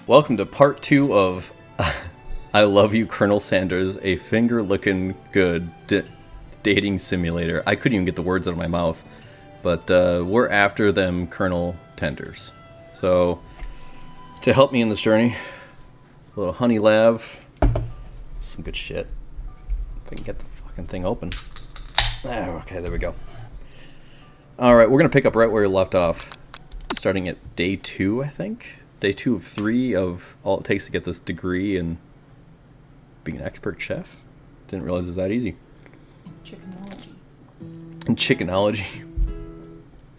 Welcome to part 2 of I Love You, Colonel Sanders, a finger-looking good dating simulator. I couldn't even get the words out of my mouth, but we're after them Colonel Tenders. So, to help me in this journey, a little honey lav, some good shit. If I can get the fucking thing open. Okay, there we go. Alright, we're going to pick up right where we left off, starting at day 2, I think. Day 2 of 3 of all it takes to get this degree in being an expert chef. Didn't realize it was that easy. And chickenology.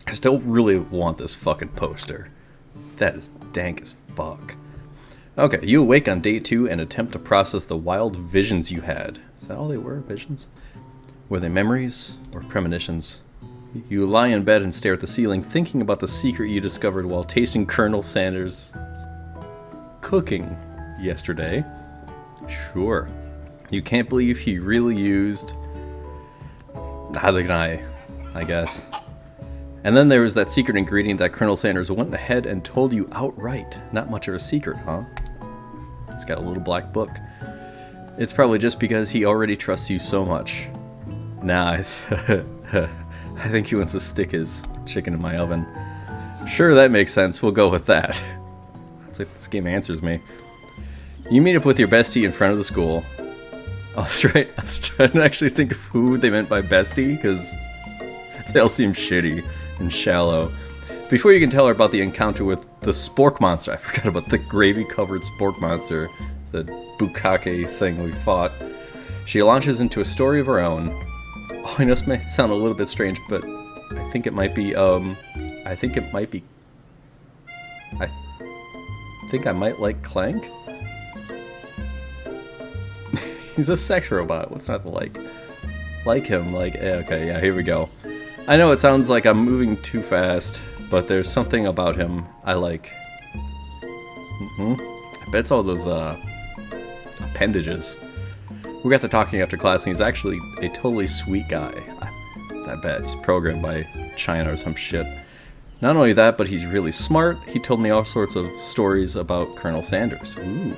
I still really want this fucking poster. That is dank as fuck. Okay, you awake on day 2 and attempt to process the wild visions you had. Is that all they were, visions? Were they memories or premonitions? You lie in bed and stare at the ceiling, thinking about the secret you discovered while tasting Colonel Sanders' cooking yesterday. Sure. You can't believe he really used... Neither can I guess. And then there was that secret ingredient that Colonel Sanders went ahead and told you outright. Not much of a secret, huh? It's got a little black book. It's probably just because he already trusts you so much. Nah, I think he wants to stick his chicken in my oven. Sure, that makes sense. We'll go with that. It's like this game answers me. You meet up with your bestie in front of the school. I was trying to actually think of who they meant by bestie, because they all seem shitty and shallow. Before you can tell her about the encounter with the spork monster, I forgot about the gravy-covered spork monster, the bukkake thing we fought. She launches into a story of her own. Oh, I know this may sound a little bit strange, but I think it might be, I think I might like Clank? He's a sex robot, what's not to like? Like him, okay, yeah, here we go. I know it sounds like I'm moving too fast, but there's something about him I like. I bet it's all those, appendages. We got to talking after class, and he's actually a totally sweet guy. I bet. He's programmed by China or some shit. Not only that, but he's really smart. He told me all sorts of stories about Colonel Sanders. Ooh.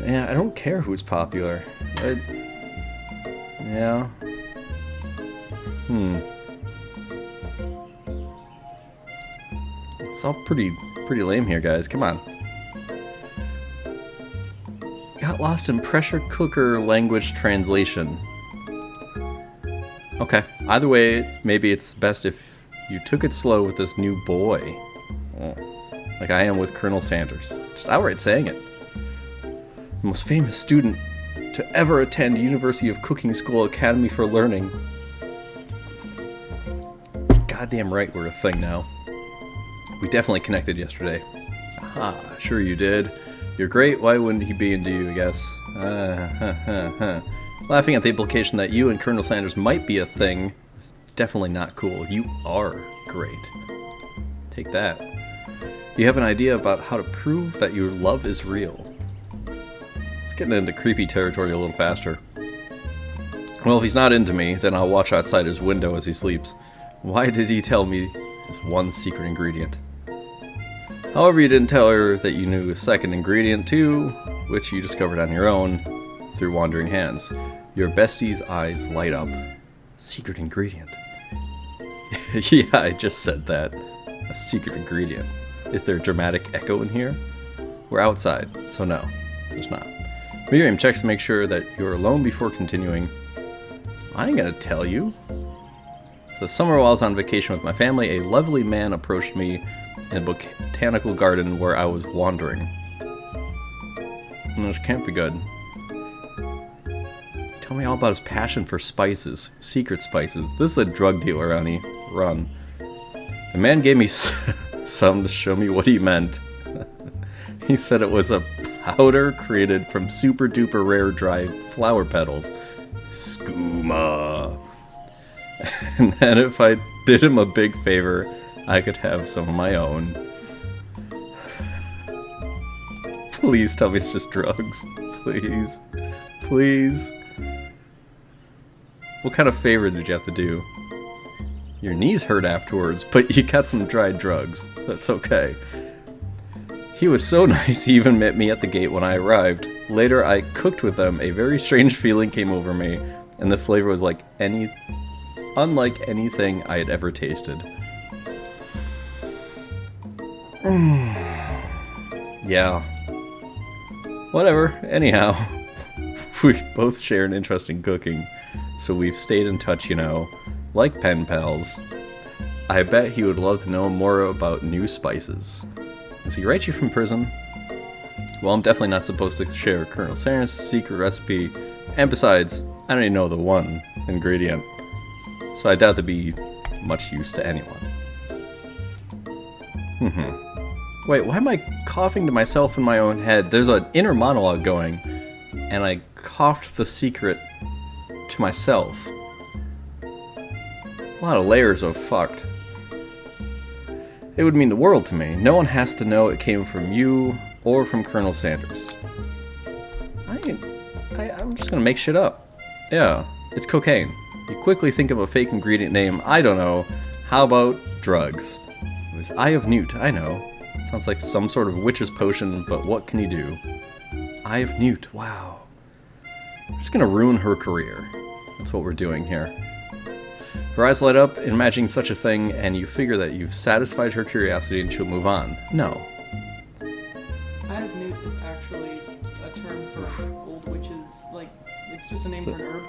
Yeah, I don't care who's popular. Yeah. It's all pretty lame here, guys. Come on. Got lost in pressure cooker language translation. Okay, either way, maybe it's best if you took it slow with this new boy. Like I am with Colonel Sanders. Just outright saying it. The most famous student to ever attend University of Cooking School Academy for Learning. Goddamn right we're a thing now. We definitely connected yesterday. Aha, sure you did. You're great, why wouldn't he be into you, I guess? Laughing at the implication that you and Colonel Sanders might be a thing is definitely not cool. You are great. Take that. You have an idea about how to prove that your love is real. It's getting into creepy territory a little faster. Well, if he's not into me, then I'll watch outside his window as he sleeps. Why did he tell me his one secret ingredient? However, you didn't tell her that you knew a second ingredient too, which you discovered on your own through wandering hands. Your bestie's eyes light up. Secret ingredient. Yeah, I just said that. A secret ingredient. Is there a dramatic echo in here? We're outside, so no, there's not. Miriam checks to make sure that you're alone before continuing. I ain't gonna tell you. So summer while I was on vacation with my family, a lovely man approached me in a botanical garden where I was wandering. This can't be good. Tell me all about his passion for spices, secret spices. This is a drug dealer, honey. Run. The man gave me some to show me what he meant. He said it was a powder created from super duper rare dry flower petals. Skooma. And then if I did him a big favor, I could have some of my own. Please tell me it's just drugs. Please. Please. What kind of favor did you have to do? Your knees hurt afterwards, but you got some dried drugs. That's okay. He was so nice he even met me at the gate when I arrived. Later, I cooked with them. A very strange feeling came over me, and the flavor was unlike anything I had ever tasted. Yeah. Whatever. Anyhow, we both share an interest in cooking, so we've stayed in touch, like pen pals. I bet he would love to know more about new spices. Does he write you from prison? Well, I'm definitely not supposed to share Colonel Sanders' secret recipe, and besides, I don't even know the one ingredient, so I doubt to be much use to anyone. Wait, why am I coughing to myself in my own head? There's an inner monologue going, and I coughed the secret to myself. A lot of layers of fucked. It would mean the world to me. No one has to know it came from you or from Colonel Sanders. I'm just gonna make shit up. Yeah, it's cocaine. You quickly think of a fake ingredient name. I don't know. How about drugs? It was Eye of Newt. I know. It sounds like some sort of witch's potion, but what can you do? Eye of Newt. Wow. I'm just gonna ruin her career. That's what we're doing here. Her eyes light up, imagining such a thing, and you figure that you've satisfied her curiosity and she'll move on. No. Eye of Newt is actually a term for old witches. Like, it's just a name for an herb.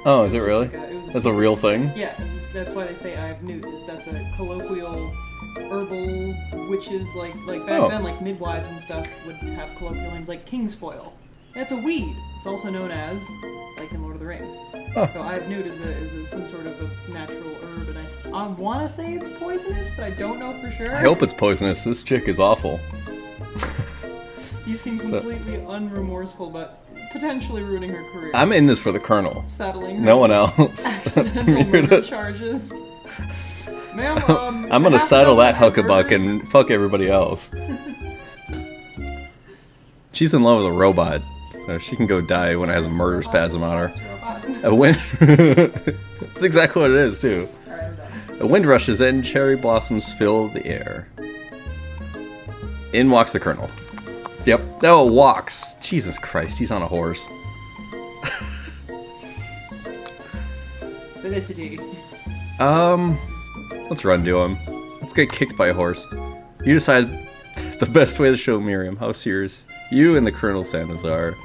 Oh, is it really? That's a real thing? Yeah, that's why they say Eye of Newt. That's a colloquial herbal witches, like back then, like midwives and stuff would have colloquial names like Kingsfoil. That's a weed. It's also known as, like in Lord of the Rings. Oh. So Eye of Newt is some sort of a natural herb, and I want to say it's poisonous, but I don't know for sure. I hope it's poisonous. This chick is awful. You seem completely unremorseful about potentially ruining her career. I'm in this for the Colonel. Settling her no one else. accidental murder charges. Ma'am, I'm gonna settle that huckabuck and fuck everybody else. She's in love with a robot, so she can go die when it has a murder spasm on her. A wind. That's exactly what it is, too. Alright, I'm done. A wind rushes in, cherry blossoms fill the air. In walks the Colonel. Yep. Oh, walks. Jesus Christ, he's on a horse. Felicity. Let's run to him. Let's get kicked by a horse. You decide the best way to show Miriam how serious you and the Colonel Sanders are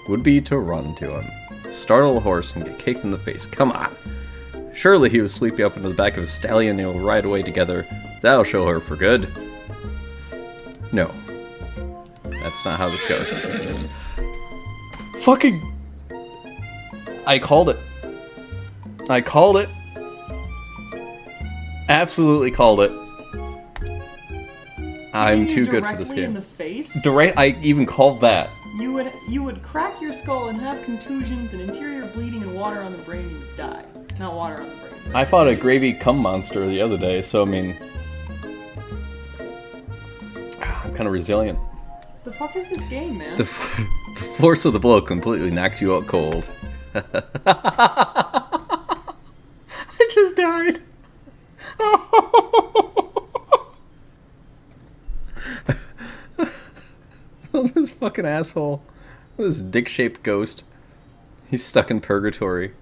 would be to run to him. Startle the horse and get kicked in the face. Come on. Surely he will sweep you up into the back of his stallion and you'll ride away together. That'll show her for good. No. That's not how this goes. Fucking... I called it. I called it. Absolutely called it. I'm too good for this game. In the face? I even called that. You would crack your skull and have contusions and interior bleeding and water on the brain. You would die. Not water on the brain. I fought a gravy cum monster the other day, so I mean, I'm kind of resilient. The fuck is this game, man? The force of the blow completely knocked you out cold. I just died. This fucking asshole. This dick-shaped ghost. He's stuck in purgatory.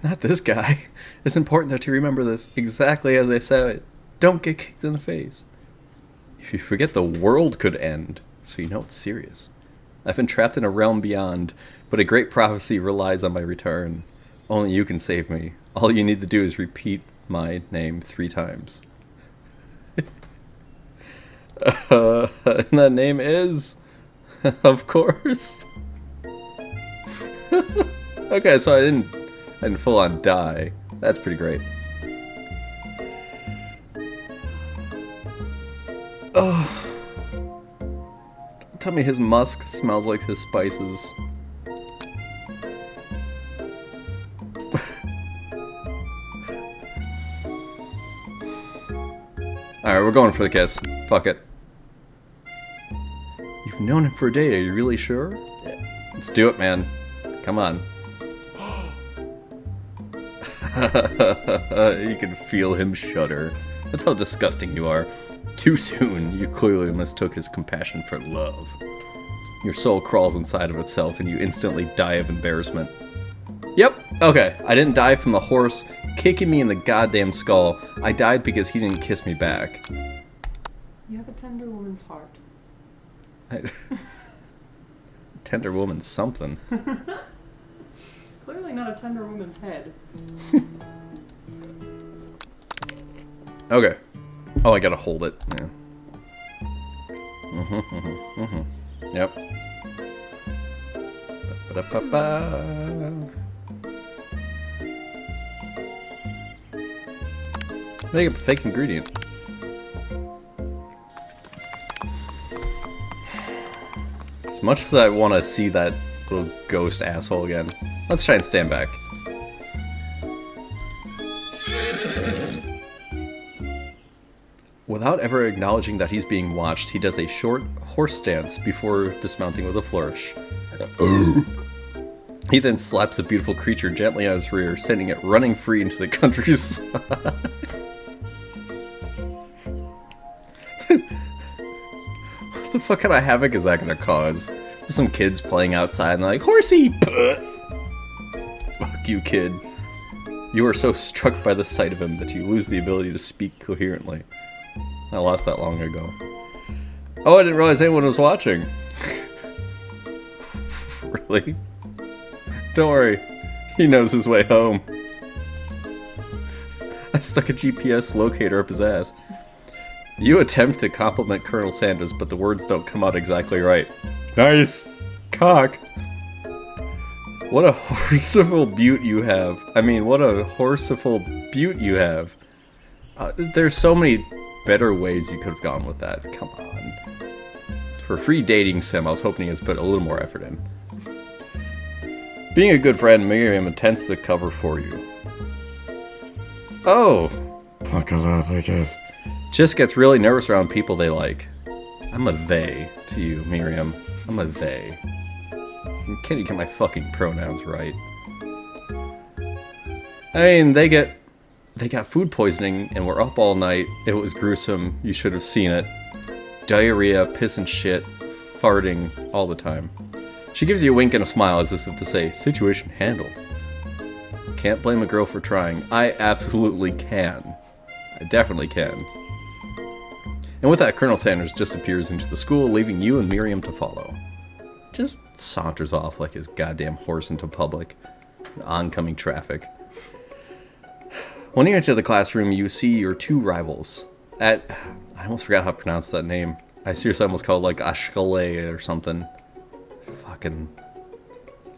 Not this guy. It's important that you remember this exactly as I said it. Don't get kicked in the face. If you forget, the world could end, so you know it's serious. I've been trapped in a realm beyond, but a great prophecy relies on my return. Only you can save me. All you need to do is repeat my name 3 times. And that name is... of course. Okay, so I didn't full on die. That's pretty great. Oh. Don't tell me his musk smells like his spices. Alright, we're going for the kiss. Fuck it. You've known him for a day, are you really sure? Yeah. Let's do it, man. Come on. You can feel him shudder. That's how disgusting you are. Too soon, you clearly mistook his compassion for love. Your soul crawls inside of itself and you instantly die of embarrassment. Yep, okay, I didn't die from the horse kicking me in the goddamn skull. I died because he didn't kiss me back. You have a tender woman's heart. Tender woman something. Clearly not a tender woman's head. Okay. Oh, I gotta hold it. Yeah. Yep. Ba-da-ba-ba. Make up a fake ingredient. As much as I want to see that little ghost asshole again, let's try and stand back. Without ever acknowledging that he's being watched, he does a short horse stance before dismounting with a flourish. He then slaps the beautiful creature gently on his rear, sending it running free into the countryside. What the fuck kind of havoc is that gonna cause? Some kids playing outside and they're like, horsey! Fuck you, kid. You are so struck by the sight of him that you lose the ability to speak coherently. I lost that long ago. Oh, I didn't realize anyone was watching. Really? Don't worry. He knows his way home. I stuck a GPS locator up his ass. You attempt to compliment Colonel Sanders, but the words don't come out exactly right. Nice cock. What a horseful beaut you have. I mean, what a horseful beaut you have. There's so many better ways you could have gone with that. Come on. For free dating sim, I was hoping he was put a little more effort in. Being a good friend, Miriam intends to cover for you. Oh. Buckle up, I guess. Just gets really nervous around people they like. I'm a they to you, Miriam. I'm a they. Can you get my fucking pronouns right? I mean, they got food poisoning and were up all night. It was gruesome. You should have seen it. Diarrhea, piss and shit, farting all the time. She gives you a wink and a smile as if to say, situation handled. Can't blame a girl for trying. I absolutely can. I definitely can. And with that, Colonel Sanders disappears into the school, leaving you and Miriam to follow. Just saunters off like his goddamn horse into public. Oncoming traffic. When you enter the classroom, you see your two rivals. I almost forgot how to pronounce that name. I seriously almost called it like Ashkale or something. Fucking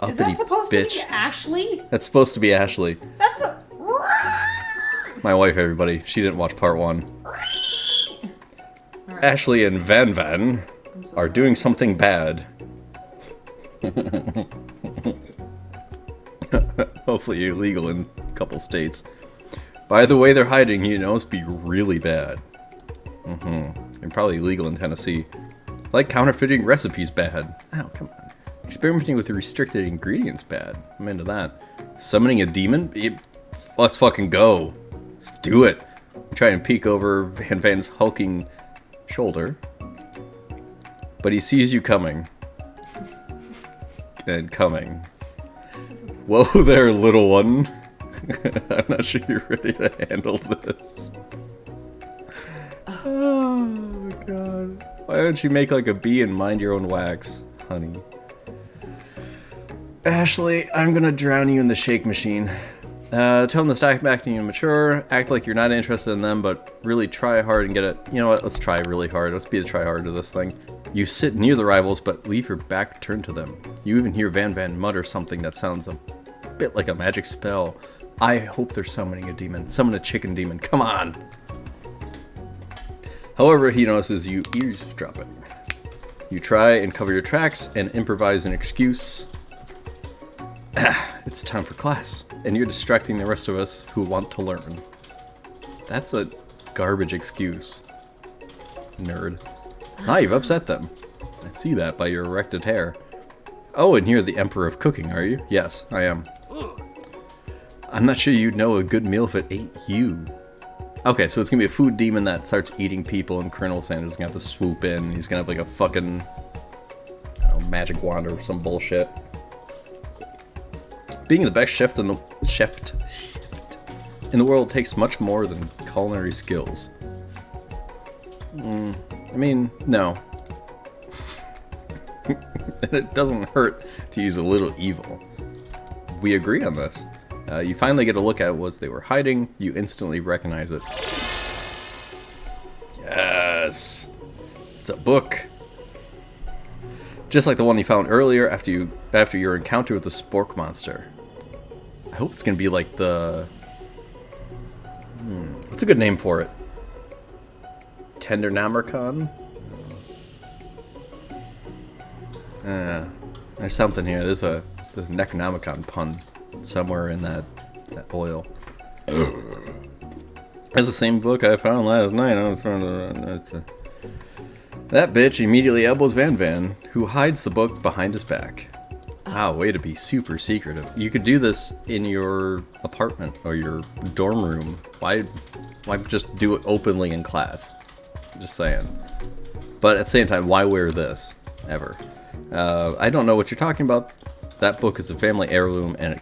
uppity Is that supposed bitch. to be Ashley? That's supposed to be Ashley. That's a... My wife, everybody. She didn't watch part 1. Right. Ashley and Van are doing something bad. Hopefully illegal in a couple states. By the way they're hiding, you know, it's be really bad. And probably illegal in Tennessee. Like counterfeiting recipes bad. Oh, come on. Experimenting with restricted ingredients bad. I'm into that. Summoning a demon? Let's fucking go. Let's do it. Try and peek over Van's hulking shoulder. But he sees you coming. And coming. Whoa there, little one. I'm not sure you're ready to handle this. Oh, God. Why don't you make like a bee and mind your own wax, honey? Ashley, I'm gonna drown you in the shake machine. Tell them to stop acting immature, act like you're not interested in them, but really try hard and get it. You know what, let's try really hard. Let's be the try hard to this thing. You sit near the rivals, but leave your back turned to them. You even hear Van mutter something that sounds a bit like a magic spell. I hope they're summoning a demon. Summon a chicken demon. Come on! However, he notices you eavesdropping. You try and cover your tracks and improvise an excuse. It's time for class, and you're distracting the rest of us who want to learn. That's a garbage excuse. Nerd. Ah, you've upset them. I see that by your erected hair. Oh, and you're the Emperor of Cooking, are you? Yes, I am. I'm not sure you'd know a good meal if it ate you. Okay, so it's gonna be a food demon that starts eating people, and Colonel Sanders is gonna have to swoop in. He's gonna have like a fucking magic wand or some bullshit. Being the best chef in the world takes much more than culinary skills. I mean, no. And it doesn't hurt to use a little evil. We agree on this. You finally get a look at what they were hiding. You instantly recognize it. Yes! It's a book. Just like the one you found earlier after your encounter with the spork monster. I hope it's gonna be like the... what's a good name for it? Tendernamercon? There's something here. There's a Necronomicon pun somewhere in that oil. That's the same book I found last night in front of that bitch immediately elbows Van Van, who hides the book behind his back. Wow, way to be super secretive. You could do this in your apartment or your dorm room. Why just do it openly in class? Just saying. But at the same time, why wear this ever? I don't know what you're talking about. That book is a family heirloom, and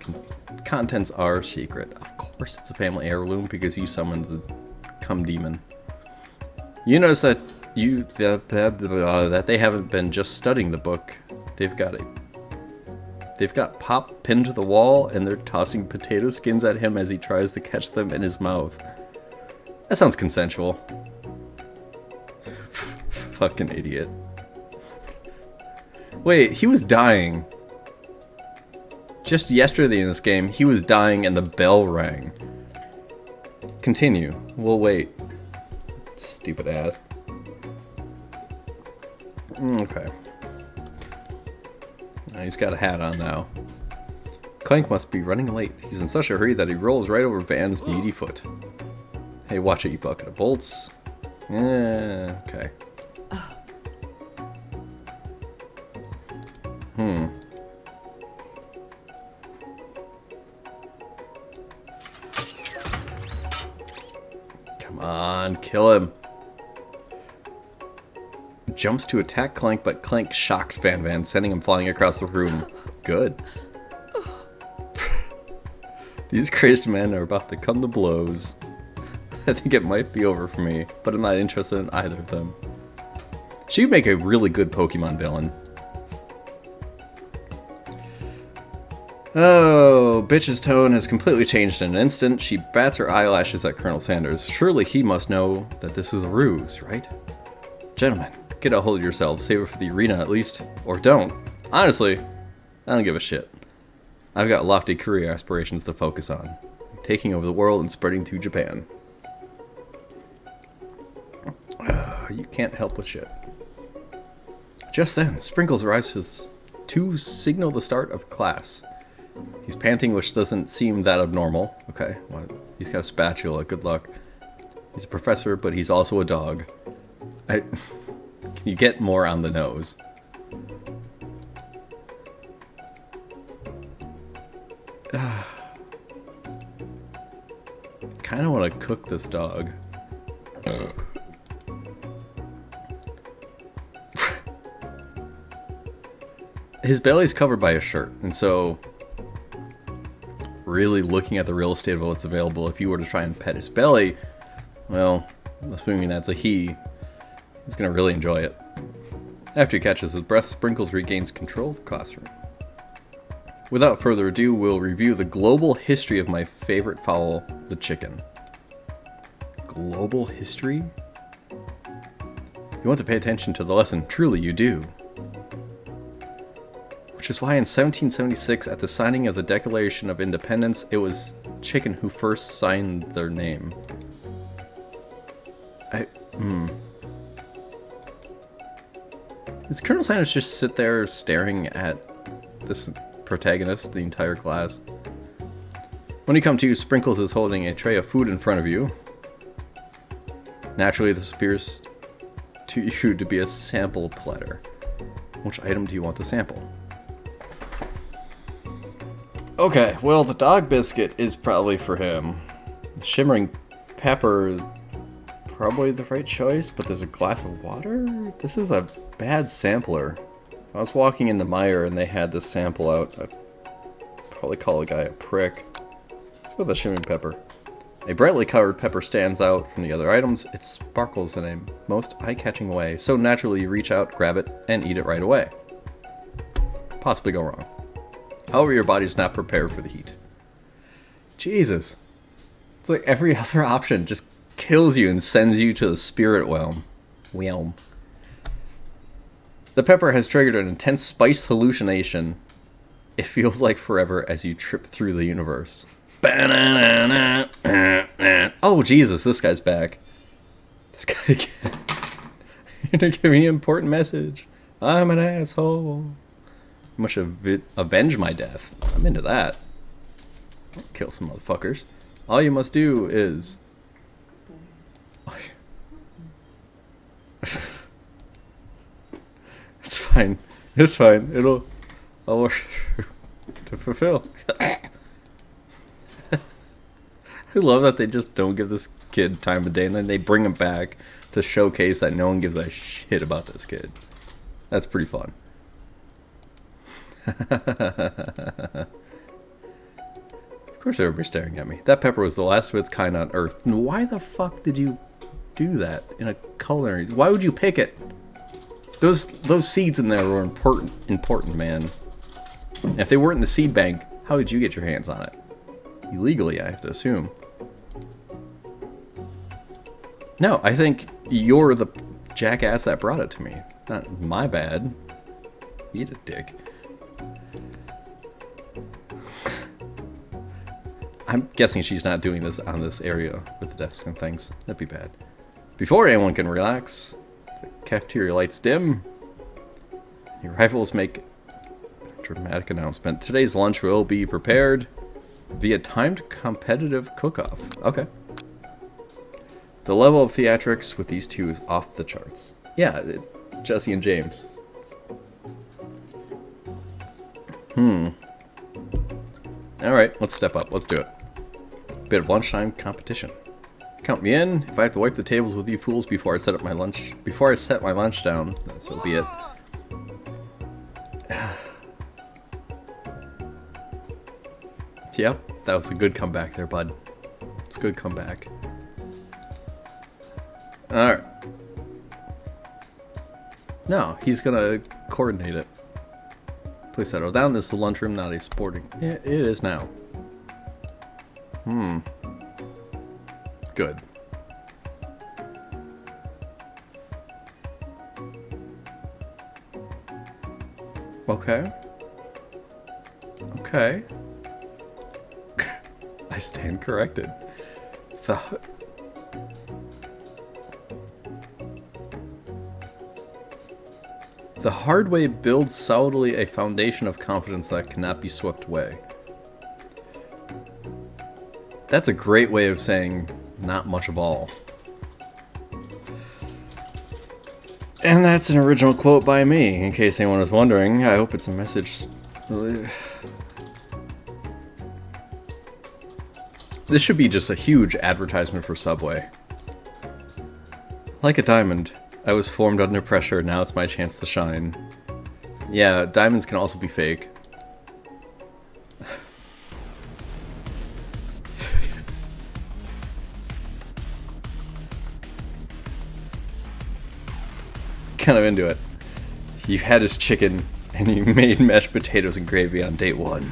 contents are secret. Of course it's a family heirloom, because you summoned the cum demon. You notice that that they haven't been just studying the book. They've got Pop pinned to the wall, and they're tossing potato skins at him as he tries to catch them in his mouth. That sounds consensual. Fucking idiot. Wait, he was dying. Just yesterday in this game, he was dying and the bell rang. Continue. We'll wait. Stupid ass. Okay. He's got a hat on now. Clank must be running late. He's in such a hurry that he rolls right over Van's meaty foot. Hey, watch it, you bucket of bolts. Yeah, okay. Come on, kill him. Jumps to attack Clank, but Clank shocks Van Van, sending him flying across the room. Good. These crazed men are about to come to blows. I think it might be over for me, but I'm not interested in either of them. She'd make a really good Pokemon villain. Oh, bitch's tone has completely changed in an instant. She bats her eyelashes at Colonel Sanders. Surely he must know that this is a ruse, right? Gentlemen, get a hold of yourselves. Save it for the arena at least. Or don't. Honestly, I don't give a shit. I've got lofty career aspirations to focus on. Taking over the world and spreading to Japan. You can't help with shit. Just then, Sprinkles arrives to signal the start of class. He's panting, which doesn't seem that abnormal. Okay, well, he's got a spatula. Good luck. He's a professor, but he's also a dog. Can you get more on the nose? Kind of want to cook this dog. His belly's covered by a shirt, and so really looking at the real estate of what's available, if you were to try and pet his belly, well, assuming that's a he, he's going to really enjoy it. After he catches his breath, Sprinkles regains control of the classroom. Without further ado, we'll review the global history of my favorite fowl, the chicken. Global history? You want to pay attention to the lesson, truly you do. Which is why in 1776, at the signing of the Declaration of Independence, it was chicken who first signed their name. Does Colonel Sanders just sit there staring at this protagonist the entire class? When you come to, Sprinkles is holding a tray of food in front of you. Naturally, this appears to you to be a sample platter. Which item do you want to sample? Okay, well, the dog biscuit is probably for him. The shimmering pepper is probably the right choice, but there's a glass of water? This is a bad sampler. I was walking into Meijer and they had this sample out. I'd probably call a guy a prick. Let's go with the shimming pepper. A brightly colored pepper stands out from the other items. It sparkles in a most eye-catching way, so naturally you reach out, grab it, and eat it right away. Possibly go wrong. However, your body's not prepared for the heat. Jesus. It's like every other option just kills you and sends you to the spirit realm. The pepper has triggered an intense spice hallucination. It feels like forever as you trip through the universe. Oh, Jesus, this guy's back. This guy again. You're gonna give me an important message. I'm an asshole. I must avenge my death. I'm into that. I'll kill some motherfuckers. All you must do is... It's fine. It's fine. I'll work to fulfill. I love that they just don't give this kid time of day and then they bring him back to showcase that no one gives a shit about this kid. That's pretty fun. Of course everybody's staring at me. That pepper was the last of its kind on Earth. And why the fuck did you do that in a culinary? Why would you pick it? Those seeds in there were important, man. And if they weren't in the seed bank, how did you get your hands on it? Illegally, I have to assume. No, I think you're the jackass that brought it to me. Not my bad. Eat a dick. I'm guessing she's not doing this on this area with the desks and things. That'd be bad. Before anyone can relax, the cafeteria lights dim. Your rivals make a dramatic announcement. Today's lunch will be prepared via timed competitive cook-off. Okay. The level of theatrics with these two is off the charts. Yeah, Jesse and James. Alright, let's step up. Let's do it. Bit of lunchtime competition. Count me in. If I have to wipe the tables with you fools before I set my lunch down, so be it. Yep, that was a good comeback there, bud. It's a good comeback. Alright. No, he's gonna coordinate it. Please settle down. This is the lunchroom, not a sporting... Yeah, it is now. Good. Okay. Okay. I stand corrected. The hard way builds solidly a foundation of confidence that cannot be swept away. That's a great way of saying not much of all. And that's an original quote by me, in case anyone was wondering. I hope it's a message. This should be just a huge advertisement for Subway. Like a diamond, I was formed under pressure, now it's my chance to shine. Yeah, diamonds can also be fake. Kind of into it. You had his chicken, and you made mashed potatoes and gravy on date one.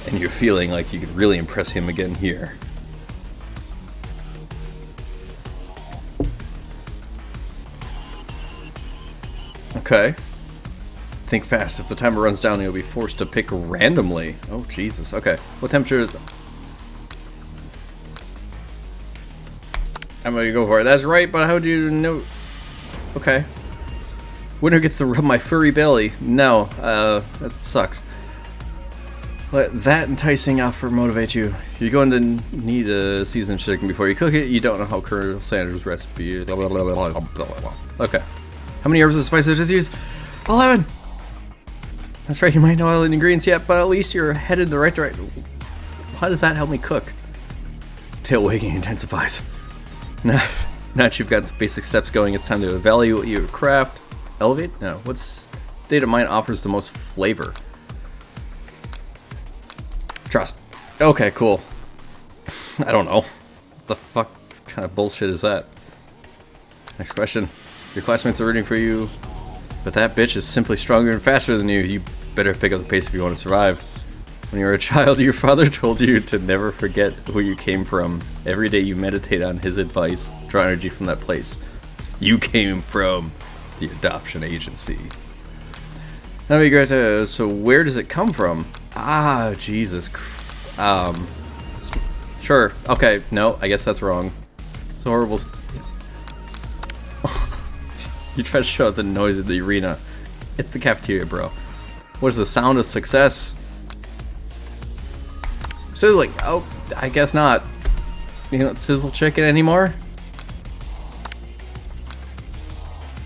And you're feeling like you could really impress him again here. Okay. Think fast. If the timer runs down, you'll be forced to pick randomly. Oh, Jesus. Okay. What temperature is it? I'm gonna go for it. That's right, but how do you know? Okay. Winner gets to rub my furry belly. No, that sucks. Let that enticing offer motivate you. You're going to need a seasoned chicken before you cook it. You don't know how Colonel Sanders' recipe is. Blah, blah, blah, blah, blah, blah, blah. Okay. How many herbs and spices did you use? 11! That's right, you might know all the ingredients yet, but at least you're headed the right direction. How does that help me cook? Tail wagging intensifies. Now that you've got some basic steps going, it's time to evaluate your craft. Elevate? No. What's state of mind offers the most flavor? Trust. Okay, cool. I don't know. What the fuck kind of bullshit is that? Next question. Your classmates are rooting for you, but that bitch is simply stronger and faster than you. You better pick up the pace if you want to survive. When you were a child, your father told you to never forget who you came from. Every day you meditate on his advice. Draw energy from that place. You came from the adoption agency. That'd be great to, so where does it come from? Ah, Jesus. Sure. Okay, no, I guess that's wrong. It's horrible. You try to show out the noise of the arena. It's the cafeteria, bro. What is the sound of success? Sizzling. Oh, I guess not. You don't sizzle chicken anymore?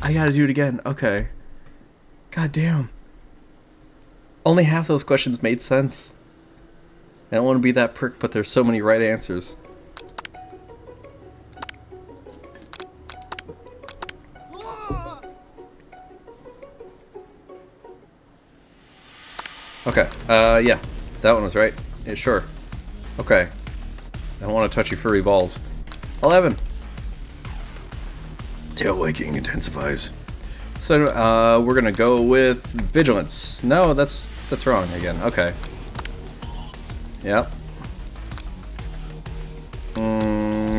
I gotta do it again. Okay. God damn. Only half those questions made sense. I don't want to be that prick, but there's so many right answers. Okay, yeah. That one was right. Yeah, sure. Okay. I don't want to touch your furry balls. 11. Tail wagging intensifies. So, we're gonna go with vigilance. No, that's wrong again. Okay. Yep.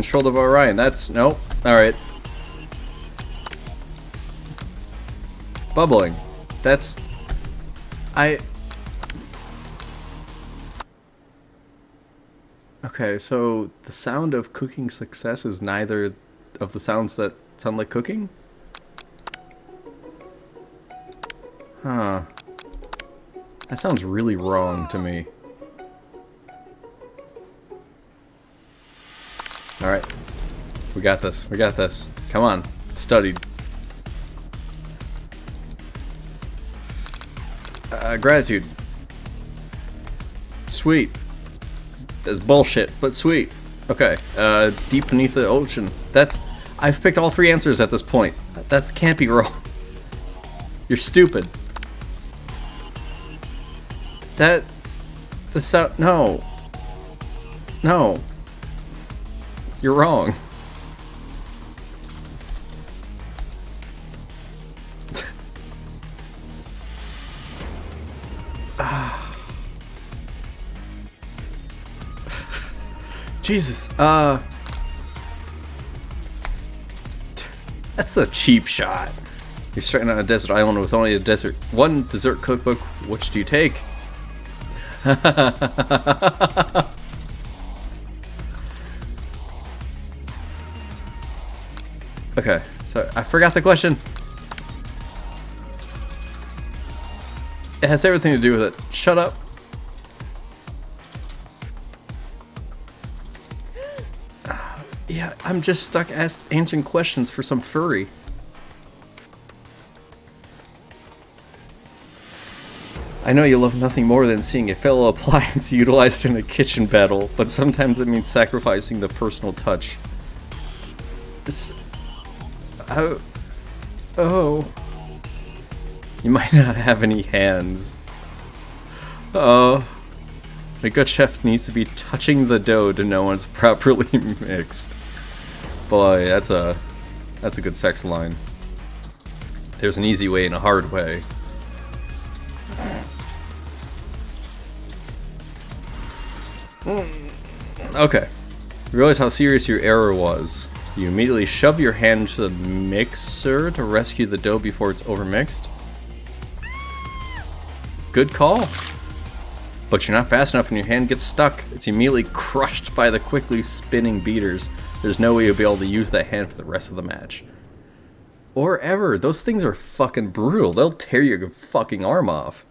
Shoulder of Orion. That's nope. All right. Bubbling. That's Okay, so the sound of cooking success is neither of the sounds that sound like cooking? Huh. That sounds really wrong to me. Alright. We got this. We got this. Come on. Studied. Gratitude. Sweet. That's bullshit, but sweet. Okay. Deep beneath the ocean. I've picked all three answers at this point. That can't be wrong. You're stupid. No. No. You're wrong. Jesus. That's a cheap shot. You're stranded on a desert island with only one dessert cookbook. Which do you take? Okay, so I forgot the question. It has everything to do with it. Shut up. Yeah, I'm just stuck answering questions for some furry. I know you love nothing more than seeing a fellow appliance utilized in a kitchen battle, but sometimes it means sacrificing the personal touch. Oh. You might not have any hands. Oh. A good chef needs to be touching the dough to know when it's properly mixed. Boy, that's a good sex line. There's an easy way and a hard way. Okay. You realize how serious your error was. You immediately shove your hand into the mixer to rescue the dough before it's overmixed. Good call. But you're not fast enough and your hand gets stuck. It's immediately crushed by the quickly spinning beaters. There's no way you'll be able to use that hand for the rest of the match. Or ever. Those things are fucking brutal. They'll tear your fucking arm off.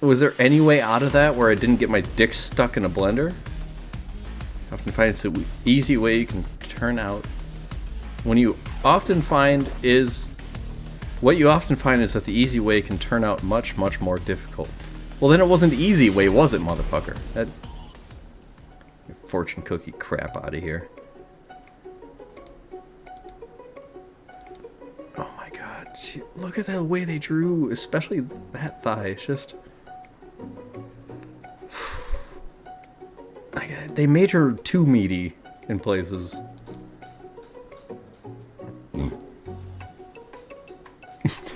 Was there any way out of that where I didn't get my dick stuck in a blender? I often find it's an easy way you can turn out. What you often find is that the easy way can turn out much, much more difficult. Well, then it wasn't the easy way, was it, motherfucker? fortune cookie crap out of here. Oh my god. See, look at the way they drew, especially that thigh. It's just... They made her too meaty in places. It's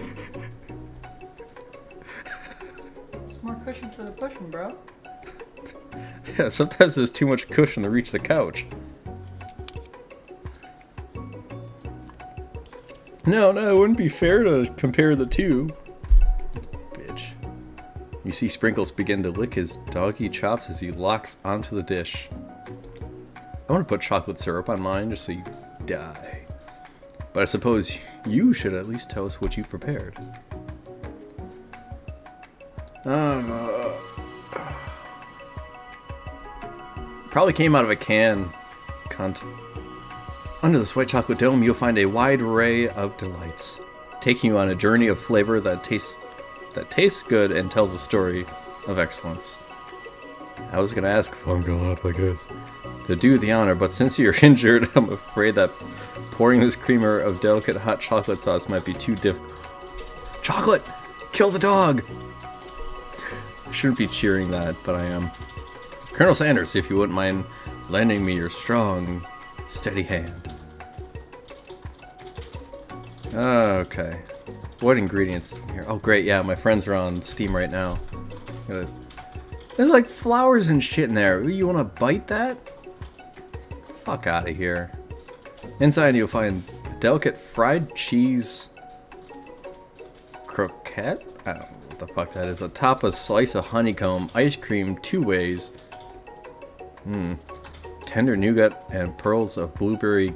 more cushion for the pushing, bro. Yeah, sometimes there's too much cushion to reach the couch. No, it wouldn't be fair to compare the two. Bitch. You see Sprinkles begin to lick his doggy chops as he locks onto the dish. I want to put chocolate syrup on mine just so you die. But I suppose you should at least tell us what you prepared. Probably came out of a can. Cunt. Under this white chocolate dome, you'll find a wide array of delights, taking you on a journey of flavor that tastes good and tells a story of excellence. I was gonna ask if I'm going up, I guess, to do the honor, but since you're injured, I'm afraid that pouring this creamer of delicate hot chocolate sauce might be too difficult. Chocolate! Kill the dog! I shouldn't be cheering that, but I am. Colonel Sanders, if you wouldn't mind lending me your strong, steady hand. Okay. What ingredients here? Oh, great. Yeah, my friends are on Steam right now. There's like flowers and shit in there. You want to bite that? Fuck out of here. Inside, you'll find a delicate fried cheese croquette? I don't know what the fuck that is. Atop a slice of honeycomb, ice cream 2 ways. Tender nougat and pearls of blueberry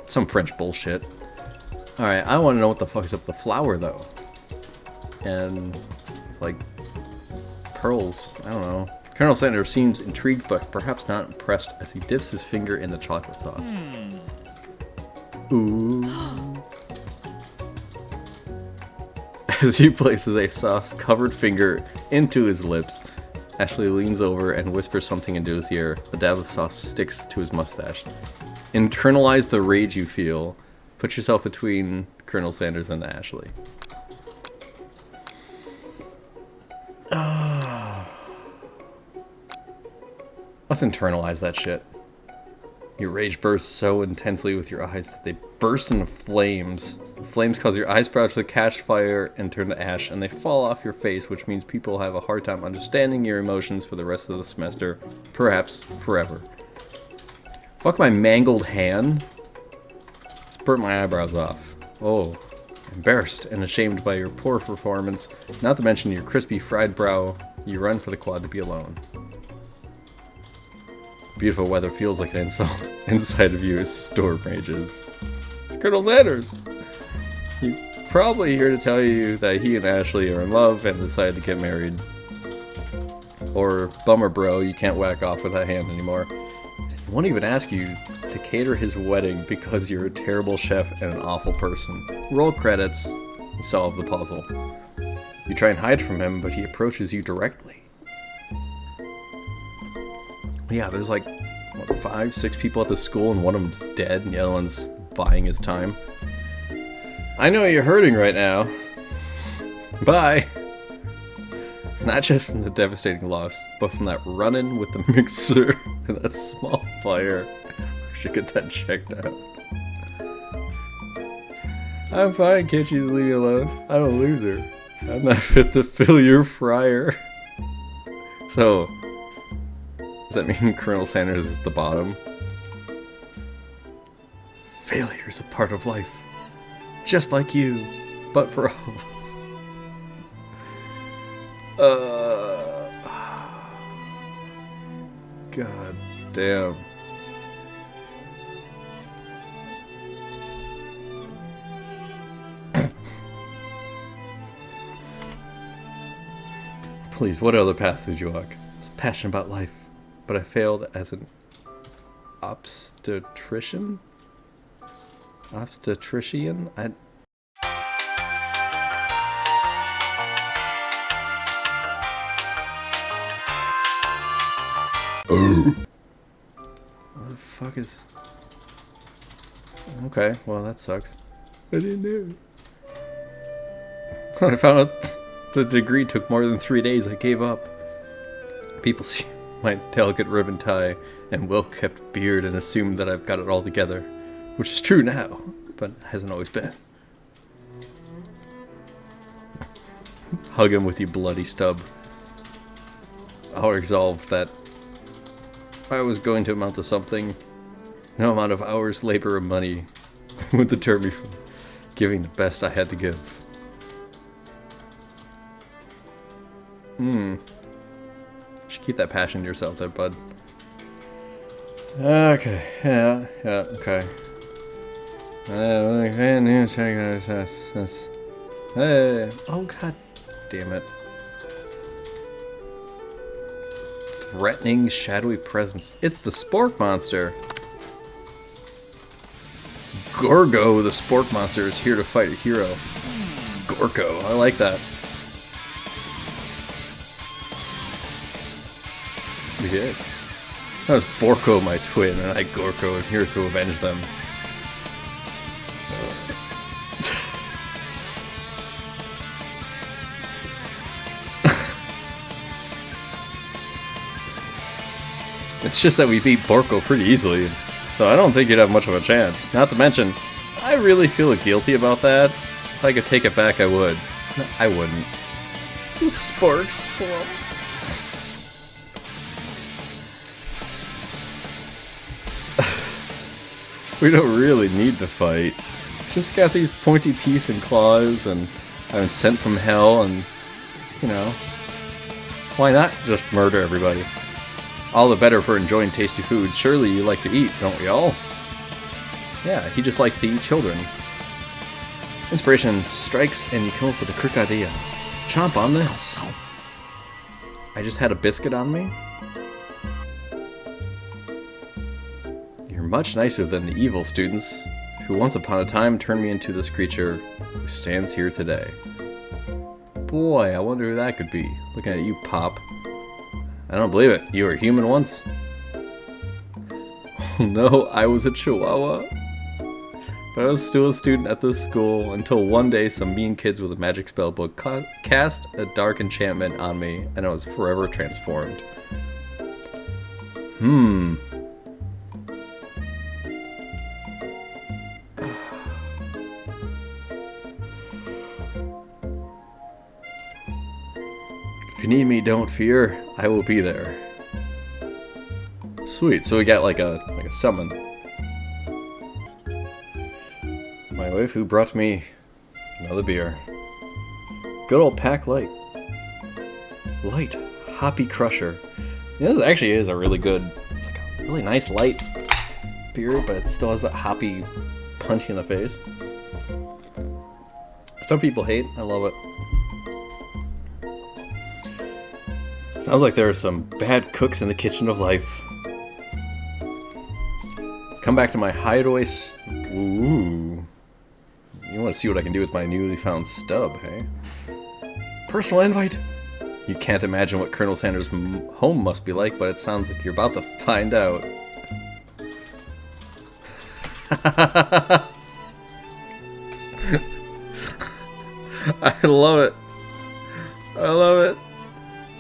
some French bullshit. Alright, I want to know what the fuck is up the flour, though. And it's like pearls. I don't know. Colonel Sanders seems intrigued, but perhaps not impressed as he dips his finger in the chocolate sauce. Ooh. As he places a sauce-covered finger into his lips, Ashley leans over and whispers something into his ear. A dab of sauce sticks to his mustache. Internalize the rage you feel. Put yourself between Colonel Sanders and Ashley. Let's internalize that shit. Your rage bursts so intensely with your eyes that they burst into flames. The flames cause your eyebrows to catch fire and turn to ash, and they fall off your face, which means people have a hard time understanding your emotions for the rest of the semester, perhaps forever. Fuck my mangled hand. Let's burn my eyebrows off. Oh, embarrassed and ashamed by your poor performance, not to mention your crispy fried brow, you run for the quad to be alone. Beautiful weather feels like an insult inside of you as storm rages. It's Colonel Sanders! He's probably here to tell you that he and Ashley are in love and decided to get married. Or, bummer bro, you can't whack off with that hand anymore. He won't even ask you to cater his wedding because you're a terrible chef and an awful person. Roll credits, you solve the puzzle. You try and hide from him, but he approaches you directly. Yeah, there's like, what, 5, 6 people at the school, and one of them's dead, and the other one's buying his time. I know you're hurting right now. Bye! Not just from the devastating loss, but from that run-in with the mixer and that small fire. We should get that checked out. I'm fine, can't you just leave me alone? I'm a loser. I'm not fit to fill your fryer. So... does that mean Colonel Sanders is the bottom? Failure's a part of life. Just like you, but for all of us. God damn. Please, what other paths did you walk? I was passionate about life, but I failed as an obstetrician? Obstetrician? What the fuck is... Okay, well that sucks. I didn't know. When I found out the degree took more than 3 days, I gave up. People see my delicate ribbon tie and well-kept beard and assume that I've got it all together. Which is true now, but hasn't always been. Hug him with you bloody stub. I'll resolve that if I was going to amount to something, no amount of hours, labor, or money would deter me from giving the best I had to give. You should keep that passion to yourself there, bud. Okay, yeah, okay. Hey, oh god damn it. Threatening, shadowy presence. It's the Spork Monster. Gorgo, the Spork Monster, is here to fight a hero. Gorko, I like that. We did. That was Borko, my twin, and I, Gorko, am here to avenge them. It's just that we beat Borko pretty easily, so I don't think you'd have much of a chance. Not to mention, I really feel guilty about that. If I could take it back, I would. No, I wouldn't. Spork slump. We don't really need to fight. Just got these pointy teeth and claws, and I've been sent from hell, and, you know, why not just murder everybody? All the better for enjoying tasty foods. Surely you like to eat, don't we all? Yeah, he just likes to eat children. Inspiration strikes and you come up with a quick idea. Chomp on this. I just had a biscuit on me? You're much nicer than the evil students who once upon a time turned me into this creature who stands here today. Boy, I wonder who that could be. Looking at you, Pop. I don't believe it. You were human once? Oh no, I was a chihuahua. But I was still a student at this school until one day some mean kids with a magic spell book cast a dark enchantment on me and I was forever transformed. If you need me, don't fear. I will be there. Sweet. So we got like a summon. My waifu brought me another beer. Good old Pack Light. Light Hoppy Crusher. You know, this actually is a really good. It's like a really nice light beer, but it still has that hoppy punch in the face. Some people hate. I love it. Sounds like there are some bad cooks in the kitchen of life. Come back to my hideaway. Ooh. You want to see what I can do with my newly found stub, hey? Personal invite! You can't imagine what Colonel Sanders' home must be like, but it sounds like you're about to find out. I love it. I love it.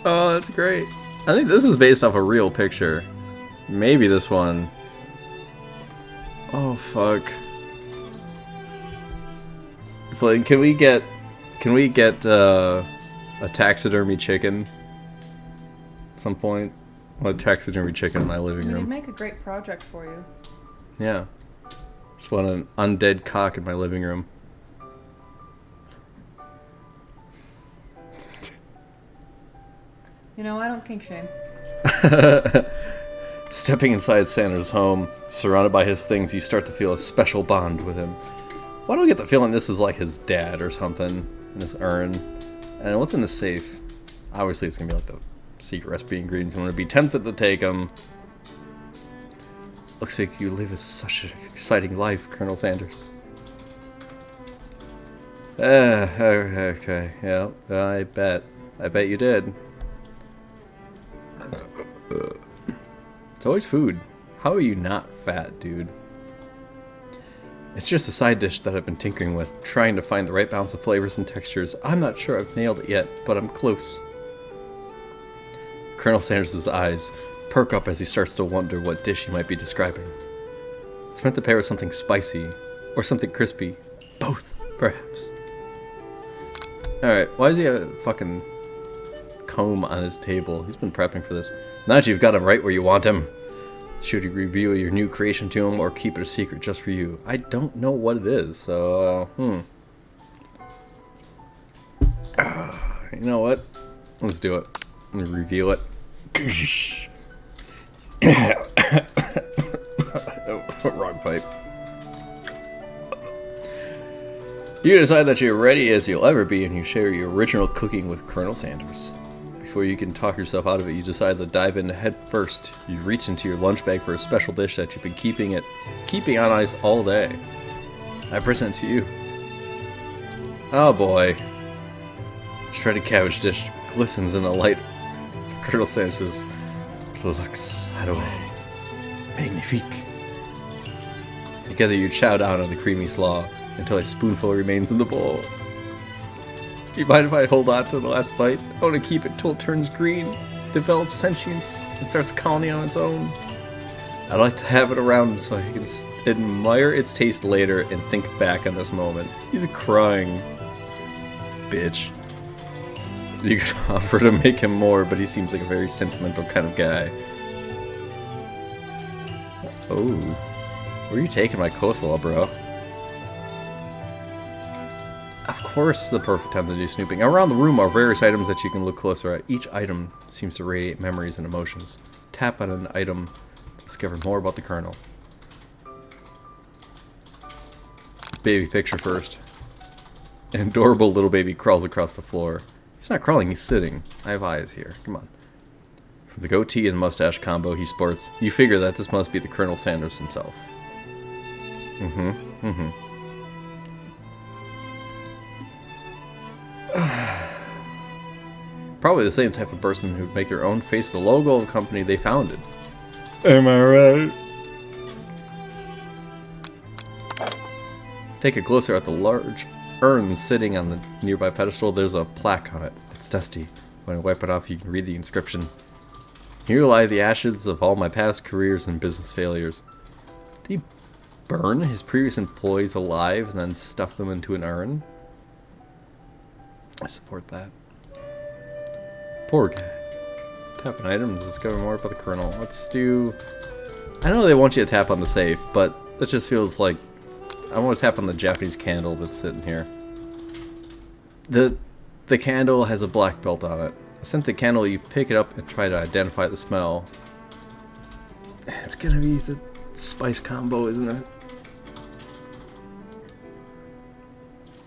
Oh, that's great. I think this is based off a real picture. Maybe this one. Oh, fuck. Flynn, can we get a taxidermy chicken at some point? I want a taxidermy chicken in my living room. It'd make a great project for you. Yeah. Just want an undead cock in my living room. You know, I don't kink shame. Stepping inside Sanders' home, surrounded by his things, you start to feel a special bond with him. Why do I get the feeling this is like his dad or something in this urn? And what's in the safe? Obviously, it's gonna be like the secret recipe ingredients. I'm gonna be tempted to take them. Looks like you live such an exciting life, Colonel Sanders. Okay, yeah, I bet you did. always food. How are you not fat, dude? It's just a side dish that I've been tinkering with, trying to find the right balance of flavors and textures. I'm not sure I've nailed it yet, but I'm close. Colonel Sanders' eyes perk up as he starts to wonder what dish he might be describing. It's meant to pair with something spicy, or something crispy. Both, perhaps. Alright, why does he have a fucking comb on his table? He's been prepping for this. Now that you've got him right where you want him, should you reveal your new creation to him or keep it a secret just for you? I don't know what it is, so, you know what? Let's do it. I'm gonna reveal it. Oh, wrong pipe. You decide that you're ready as you'll ever be, and you share your original cooking with Colonel Sanders. Before you can talk yourself out of it, you decide to dive in head first. You reach into your lunch bag for a special dish that you've been keeping on ice all day. I present to you. Oh boy. Shredded cabbage dish glistens in the light of Colonel Sanders' looks away. Magnifique. Together you chow down on the creamy slaw until a spoonful remains in the bowl. Do you mind if I hold on to the last bite? I want to keep it till it turns green, develops sentience, and starts a colony on its own. I'd like to have it around so I can admire its taste later and think back on this moment. He's crying. Bitch. You could offer to make him more, but he seems like a very sentimental kind of guy. Oh. Where are you taking my coleslaw, bro? Of course, the perfect time to do snooping. Around the room are various items that you can look closer at. Each item seems to radiate memories and emotions. Tap on an item to discover more about the Colonel. Baby picture first. An adorable little baby crawls across the floor. He's not crawling, he's sitting. I have eyes here. Come on. From the goatee and mustache combo he sports, you figure that this must be the Colonel Sanders himself. Probably the same type of person who'd make their own face the logo of the company they founded. Am I right? Take a closer at the large urn sitting on the nearby pedestal. There's a plaque on it. It's dusty. When I wipe it off, you can read the inscription. Here lie the ashes of all my past careers and business failures. Did he burn his previous employees alive and then stuff them into an urn? I support that. Poor guy. Tap an item to discover more about the Colonel. Let's do... I know they want you to tap on the safe, but that just feels like... I want to tap on the Japanese candle that's sitting here. The candle has a black belt on it. A scented candle, you pick it up and try to identify the smell. It's gonna be the spice combo, isn't it?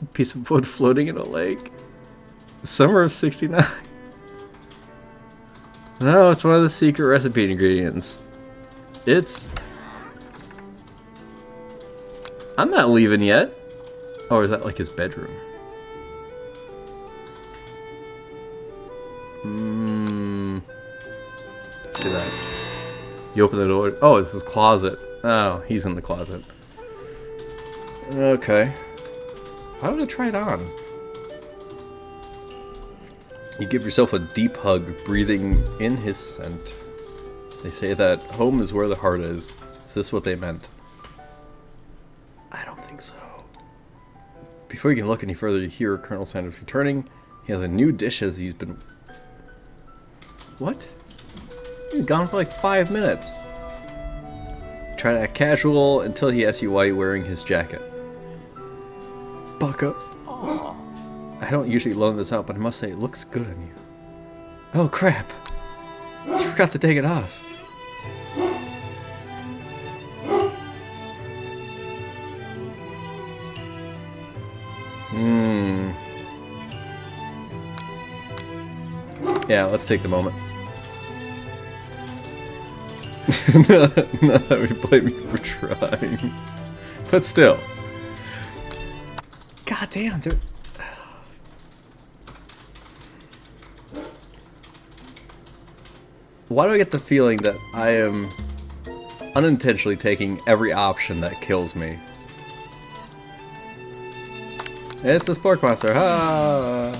A piece of wood floating in a lake. Summer of '69. No, it's one of the secret recipe ingredients. It's... I'm not leaving yet. Oh, is that like his bedroom? Let's do that. You open the door. Oh, it's his closet. Oh, he's in the closet. Okay. Why would I try it on? You give yourself a deep hug, breathing in his scent. They say that home is where the heart is. Is this what they meant? I don't think so. Before you can look any further, you hear Colonel Sanders returning. He has a new dish as he's been... What? He's been gone for like 5 minutes. Try to act casual until he asks you why you're wearing his jacket. Buck up. Aww. I don't usually loan this out, but I must say it looks good on you. Oh crap! You forgot to take it off. Yeah, let's take the moment. Not that we blame you for trying. But still. God damn, dude. Why do I get the feeling that I am unintentionally taking every option that kills me. It's a spork monster. Ah!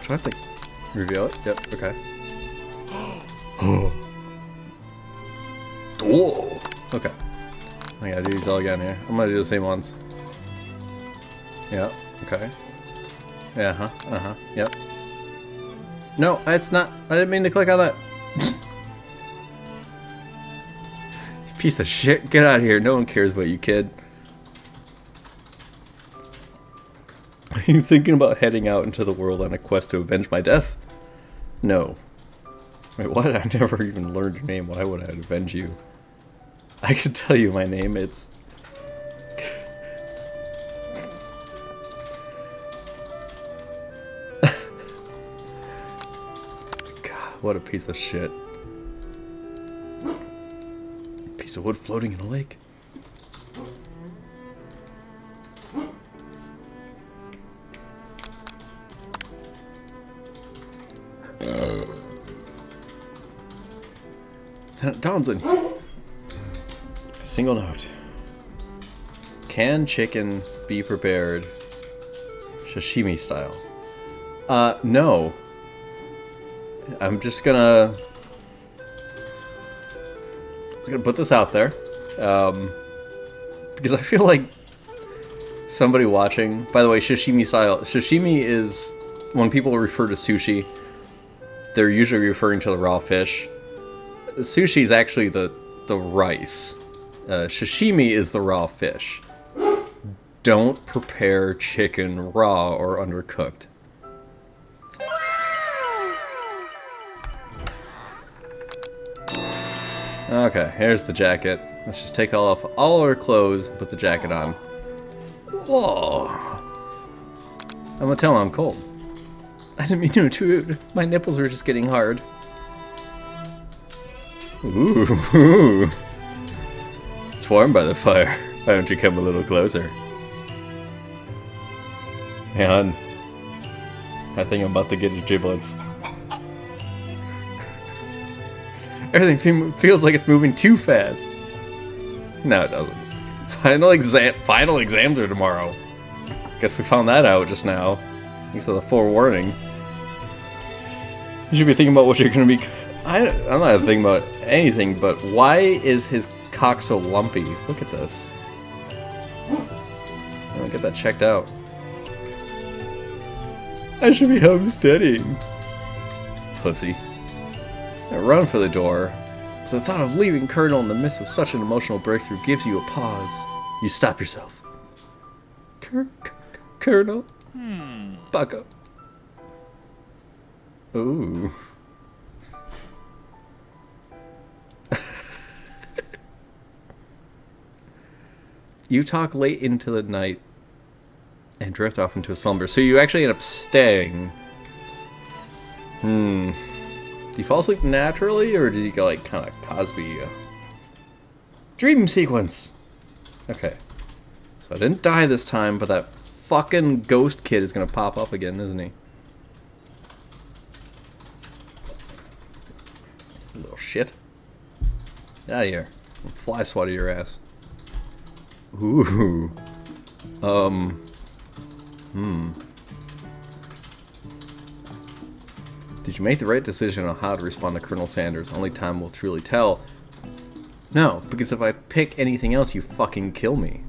Do I have to reveal it? Yep, okay. Oh. Okay. I gotta do these all again here. I'm gonna do the same ones. Yeah, okay. Yeah, yep. No, it's not. I didn't mean to click on that. You piece of shit. Get out of here. No one cares about you, kid. Are you thinking about heading out into the world on a quest to avenge my death? No. Wait, what? I never even learned your name. Why would I avenge you? I could tell you my name. It's... God, what a piece of shit. Piece of wood floating in a lake. Donson. Single note. Can chicken be prepared sashimi style? No. I'm just gonna put this out there. Because I feel like somebody watching, by the way, sashimi style. Sashimi is when people refer to sushi, they're usually referring to the raw fish. Sushi is actually the rice. Sashimi is the raw fish. Don't prepare chicken raw or undercooked. Okay, here's the jacket. Let's just take off all our clothes and put the jacket on. Whoa. I'm gonna tell him I'm cold. I didn't mean to intrude. My nipples were just getting hard. Ooh. It's warm by the fire. Why don't you come a little closer? Man, I think I'm about to get his giblets. Everything feels like it's moving too fast. No, it doesn't. Final exams are tomorrow. Guess we found that out just now. Thanks to the forewarning. You should be thinking about what you're gonna be. I'm not thinking about anything, but why is his cock so lumpy? Look at this. I'll get that checked out. I should be homesteading. Pussy. I run for the door. The thought of leaving Colonel in the midst of such an emotional breakthrough gives you a pause. You stop yourself. Colonel? Bucko. Ooh. You talk late into the night and drift off into a slumber. So you actually end up staying. Do you fall asleep naturally, or did you go like kind of Cosby? Dream sequence. Okay. So I didn't die this time, but that fucking ghost kid is gonna pop up again, isn't he? Little shit. Get out of here. I'll fly swat at your ass. Ooh. Did you make the right decision on how to respond to Colonel Sanders? Only time will truly tell. No, because if I pick anything else, you fucking kill me.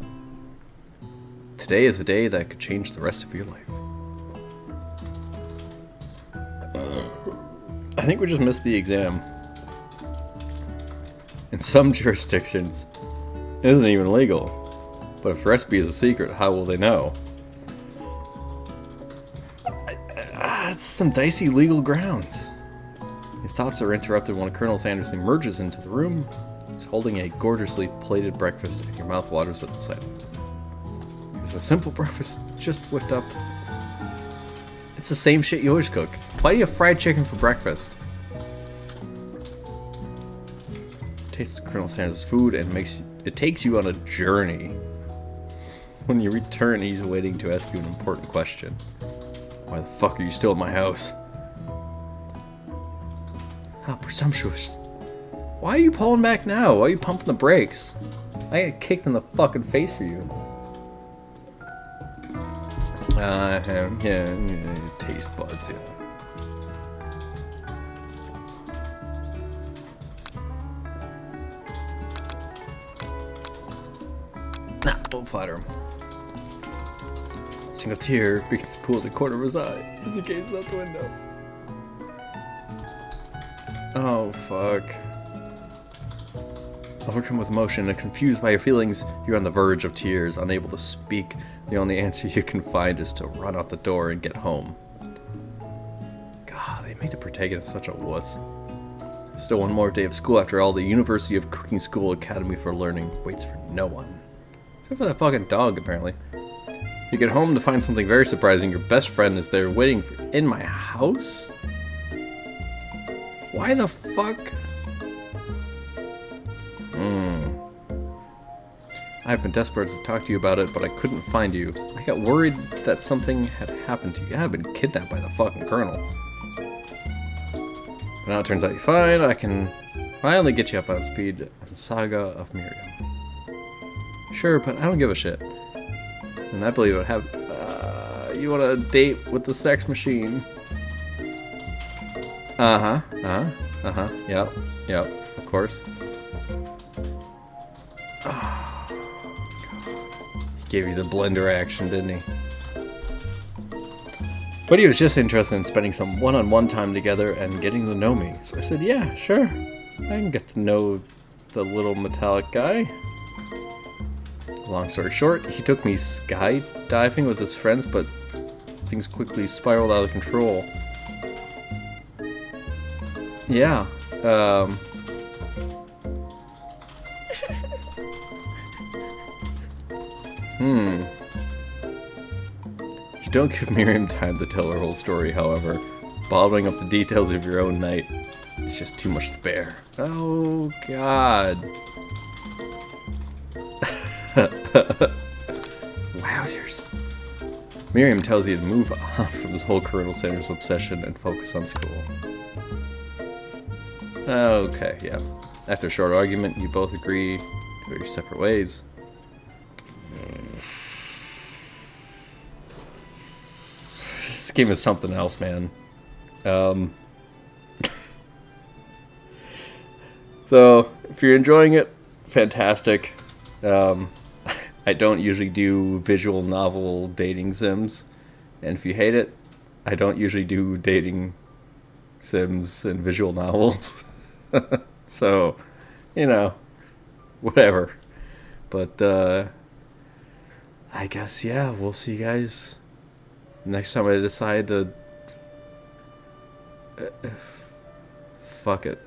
Today is a day that could change the rest of your life. I think we just missed the exam. In some jurisdictions, it isn't even legal. But if the recipe is a secret, how will they know? It's some dicey legal grounds. Your thoughts are interrupted when Colonel Sanders emerges into the room. He's holding a gorgeously plated breakfast, and your mouth waters at the sight. There's a simple breakfast just whipped up. It's the same shit you always cook. Why do you have fried chicken for breakfast? Tastes Colonel Sanders' food and it takes you on a journey. When you return, he's waiting to ask you an important question. Why the fuck are you still in my house? How presumptuous. Why are you pulling back now? Why are you pumping the brakes? I got kicked in the fucking face for you. Yeah, taste buds, yeah. Nah, don't flatter him. A single tear begins to pool in the corner of his eye as he gazes out the window. Oh, fuck. Overcome with emotion and confused by your feelings, you're on the verge of tears, unable to speak. The only answer you can find is to run out the door and get home. God, they make the protagonist such a wuss. Still one more day of school after all. The University of Cooking School Academy for Learning waits for no one. Except for that fucking dog, apparently. You get home to find something very surprising. Your best friend is there waiting in my house? Why the fuck? I've been desperate to talk to you about it, but I couldn't find you. I got worried that something had happened to you. I've been kidnapped by the fucking colonel. But now it turns out you're fine. I can finally get you up on speed on Saga of Miriam. Sure, but I don't give a shit. And I believe it have. You want to date with the sex machine? Yep. Of course. Gave you the blender action, didn't he? But he was just interested in spending some one-on-one time together and getting to know me. So I said, yeah, sure. I can get to know the little metallic guy. Long story short, he took me skydiving with his friends, but things quickly spiraled out of control. Yeah, You don't give Miriam time to tell her whole story, however. Bottling up the details of your own night is just too much to bear. Oh, God. Wowzers. Miriam tells you to move on from this whole Colonel Sanders obsession and focus on school. Okay, yeah. After a short argument, you both agree to go your separate ways. This game is something else, man. So, if you're enjoying it, fantastic. I don't usually do visual novel dating sims. And if you hate it, I don't usually do dating sims and visual novels. So, you know, whatever. But, I guess, yeah, we'll see you guys next time I decide to... fuck it.